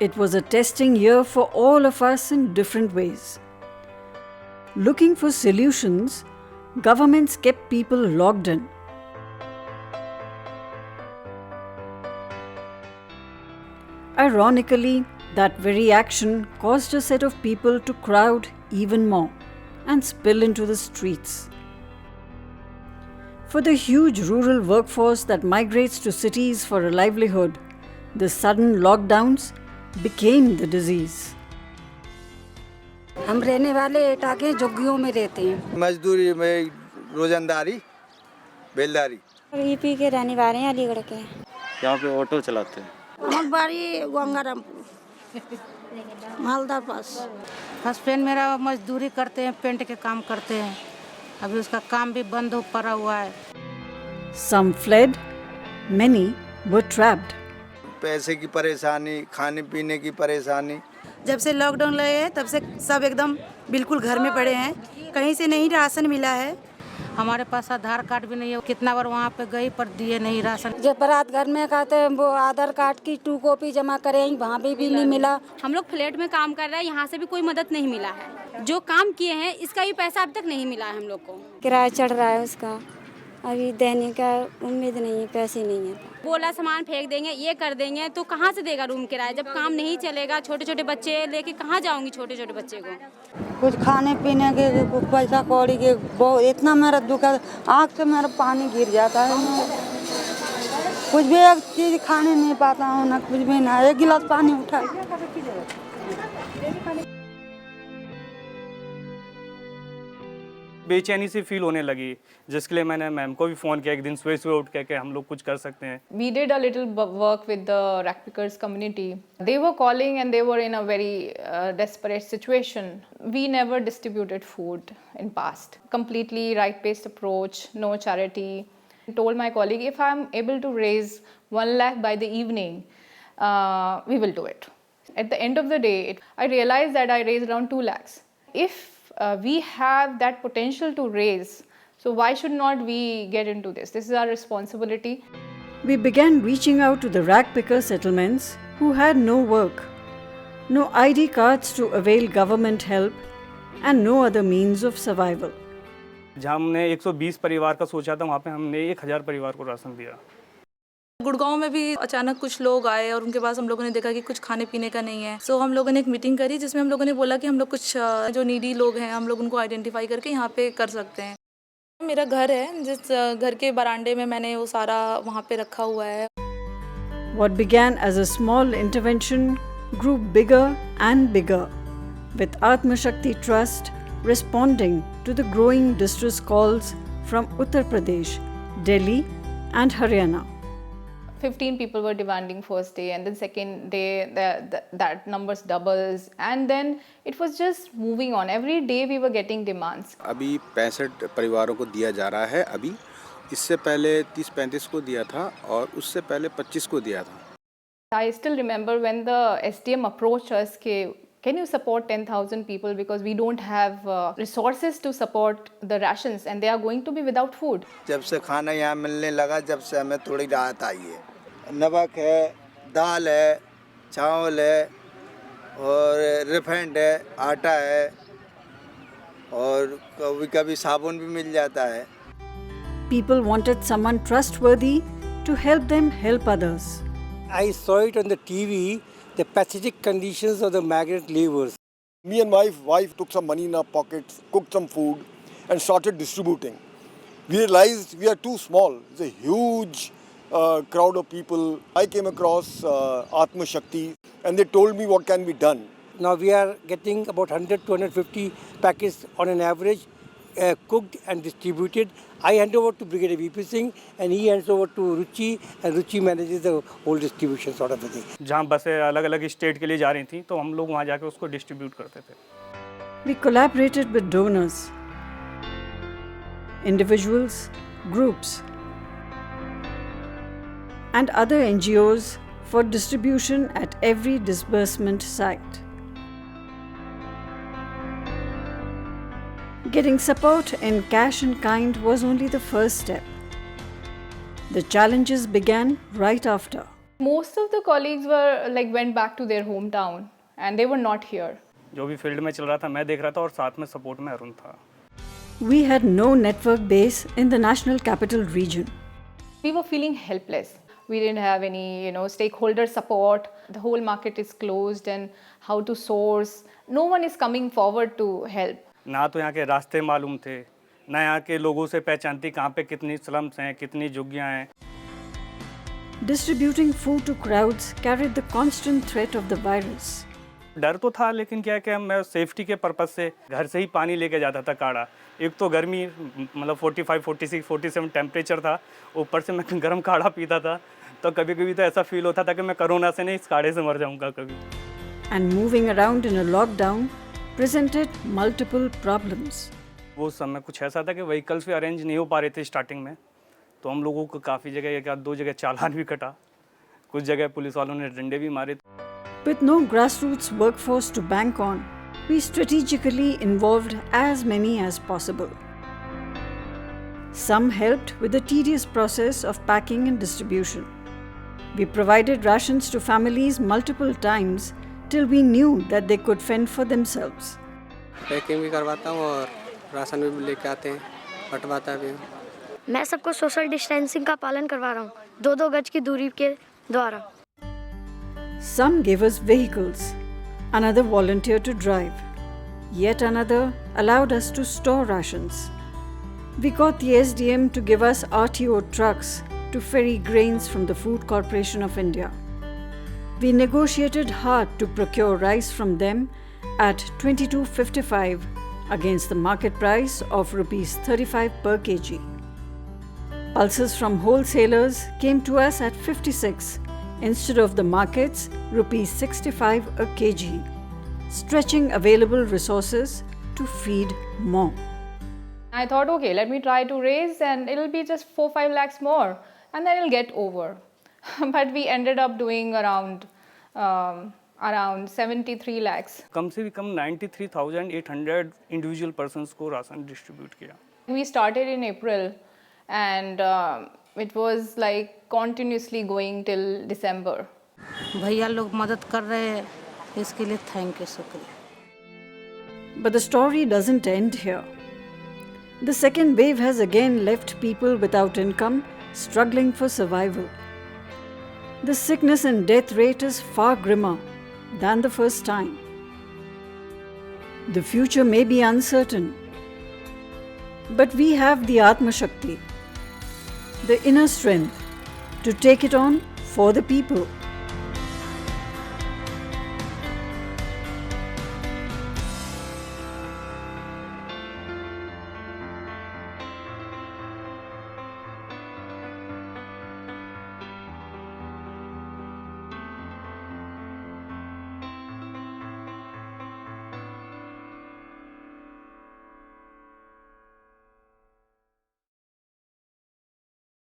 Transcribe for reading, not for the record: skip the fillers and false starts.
It was a testing year for all of us in different ways. Looking for solutions, governments kept people logged in. Ironically, that very action caused a set of people to crowd even more and spill into the streets. For the huge rural workforce that migrates to cities for a livelihood, the sudden lockdowns became the disease. हम रहने वाले एटा के झुग्गियों में रहते हैं। मजदूरी में रोजंदारी बेलदारी। यूपी के रहने वाले हैं, अलीगढ़ के। यहाँ पे ऑटो चलाते हैं। मगबाड़ी गंगारामपुर मालदा पास। हस्बैंड मेरा मजदूरी करते हैं, पेंट के काम करते हैं। अभी उसका काम भी बंद हो पड़ा हुआ है। Some fled, many were trapped. पैसे की परेशानी, खाने पीने की परेशानी। जब से लॉकडाउन लगे हैं तब से सब एकदम बिल्कुल घर में पड़े हैं। कहीं से नहीं राशन मिला है। हमारे पास आधार कार्ड भी नहीं है। कितना बार वहाँ पे गई पर दिए नहीं राशन। जब बारात घर में कहते हैं वो आधार कार्ड की 2 कॉपी जमा करें, वहाँ भी नहीं मिला। हम लोग फ्लैट में काम कर रहे हैं, यहाँ से भी कोई मदद नहीं मिला है। जो काम किए हैं इसका भी पैसा अब तक नहीं मिला है हम लोग को। किराया चढ़ रहा है उसका, अभी देने का उम्मीद नहीं है, पैसे नहीं है। बोला सामान फेंक देंगे, ये कर देंगे, तो कहाँ से देगा रूम किराया जब काम नहीं चलेगा। छोटे छोटे बच्चे लेके कहाँ जाऊंगी छोटे छोटे बच्चे को। कुछ खाने पीने के पैसा कौड़ी के बहुत इतना मेरा दुख है, आँख से मेरा पानी गिर जाता है। कुछ भी एक चीज़ खाने नहीं पाता हूँ, ना कुछ भी ना। एक गिलास पानी उठा बेचैनी सी फील होने लगी, जिसके लिए मैंने मैम को भी फ़ोन किया एक दिन सुबह उठ के हम लोग कुछ कर सकते हैं। We did a little work with the Rackpickers community. They were calling and they were in a very desperate situation. We never distributed food in past. Completely right-based approach, no charity. I told my colleague, if I'm able to raise 1 lakh by the evening, we will do it. At the end of the day, I realized that I raised around 2 lakhs. If we have that potential to raise, so why should not we get into this? This is our responsibility. We began reaching out to the ragpicker settlements who had no work, no ID cards to avail government help, and no other means of survival. जहाँ हमने 120 परिवार का सोचा था, वहाँ पे हमने 1000 परिवार को राशन दिया। गुड़गांव में भी अचानक कुछ लोग आए और उनके पास हम लोगों ने देखा कि कुछ खाने पीने का नहीं है। सो हम लोगों ने एक मीटिंग करी जिसमें हम लोगों ने बोला कि हम लोग कुछ जो नीडी लोग हैं हम लोग उनको आइडेंटिफाई करके यहाँ पे कर सकते हैं। मेरा घर है, जिस घर के बरामदे में मैंने वो सारा वहाँ पे रखा हुआ है। What began as a small intervention grew bigger and bigger, with Atma Shakti Trust responding to the growing distress calls from Uttar Pradesh, Delhi and Haryana. 15 people were demanding first day, and then second day that numbers doubles, and then it was just moving on. Every day we were getting demands. अभी 65 परिवारों को दिया जा रहा है। अभी इससे पहले 30-35 को दिया था और उससे पहले 25 को दिया था। I still remember when the SDM approached us कि can you support 10,000 people because we don't have resources to support the rations and they are going to be without food. जब से खाना यहाँ मिलने लगा, जब से हमें थोड़ी राहत आई है। नमक है, दाल है, चावल है और रिफाइंड है, आटा है और कभी कभी साबुन भी मिल जाता है। People wanted someone trustworthy to help them help others. I saw it on the TV, the pathetic conditions of the migrant laborers. Me and my wife took some money in our pockets, cooked some food and started distributing. We realized we are too small. It's a huge crowd of people. I came across Atma Shakti and they told me what can be done. Now we are getting about 100 to 150 packets on an average, cooked and distributed. I hand over to Brigadier VP Singh and he hands over to Ruchi and Ruchi manages the whole distribution sort of a thing. जहाँ बसें अलग-अलग state के लिए जा रही थी, तो हम लोग वहाँ जाके उसको डिस्ट्रीब्यूट करते थे। We collaborated with donors, individuals, groups, and other NGOs for distribution at every disbursement site. Getting support in cash and kind was only the first step. The challenges began right after. Most of the colleagues went back to their hometown and they were not here. जो भी field में चल रहा था मैं देख रहा था और साथ में सपोर्ट में अरुण था. We had no network base in the National Capital Region. We were feeling helpless. We didn't have any, stakeholder support. The whole market is closed and how to source. No one is coming forward to help. ना तो यहाँ के रास्ते मालूम थे, ना यहाँ के लोगों से पहचानती कहाँ पे कितनी स्लम्स हैं, कितनी झुग्गियाँ हैं. Distributing food to crowds carried the constant threat of the virus. डर तो था लेकिन क्या कि मैं सेफ्टी के पर्पज से घर से ही पानी लेके जाता था काढ़ा. एक तो गर्मी मतलब 45, 46, 47 टेम्परेचर था, ऊपर से मैं गर्म काढ़ा पीता था, तो कभी कभी तो ऐसा फील होता था कि मैं कोरोना से नहीं इस काढ़े से मर जाऊंगा कभी. And moving around in a lockdown presented multiple problems. वो समय कुछ ऐसा था कि व्हीकल्स भी अरेंज नहीं हो पा रहे थे स्टार्टिंग में, तो हम लोगों को काफ़ी जगह एक आध दो जगह चालान भी कटा, कुछ जगह पुलिस वालों ने डंडे भी मारे. With no grassroots workforce to bank on, we strategically involved as many as possible. Some helped with the tedious process of packing and distribution. We provided rations to families multiple times till we knew that they could fend for themselves. Packing भी करवाता हूँ और ration भी लेके आते हैं, बंटवाता भी हूँ. मैं सबको सोशल डिस्टेंसिंग का पालन करवा रहा हूँ, 2-2 गज की दूरी के द्वारा. Some gave us vehicles, another volunteered to drive, yet another allowed us to store rations. We got the SDM to give us RTO trucks to ferry grains from the Food Corporation of India. We negotiated hard to procure rice from them at 22.55 against the market price of Rs 35 per kg. Pulses from wholesalers came to us at 56 instead of the market's Rs 65 a kg, stretching available resources to feed more. I thought, okay, let me try to raise and it'll be just 4-5 lakhs more and then it'll get over. But we ended up doing around 73 lakhs. कम से भी कम 93,800 individual persons को ration distribute किया. We started in April and it was like continuously going till December. भैया लोग मदद कर रहे हैं, इसके लिए थैंक यू, शुक्रिया. But the story doesn't end here. The second wave has again left people without income, struggling for survival. The sickness and death rate is far grimmer than the first time. The future may be uncertain, but we have the Atma Shakti, the inner strength to take it on for the people.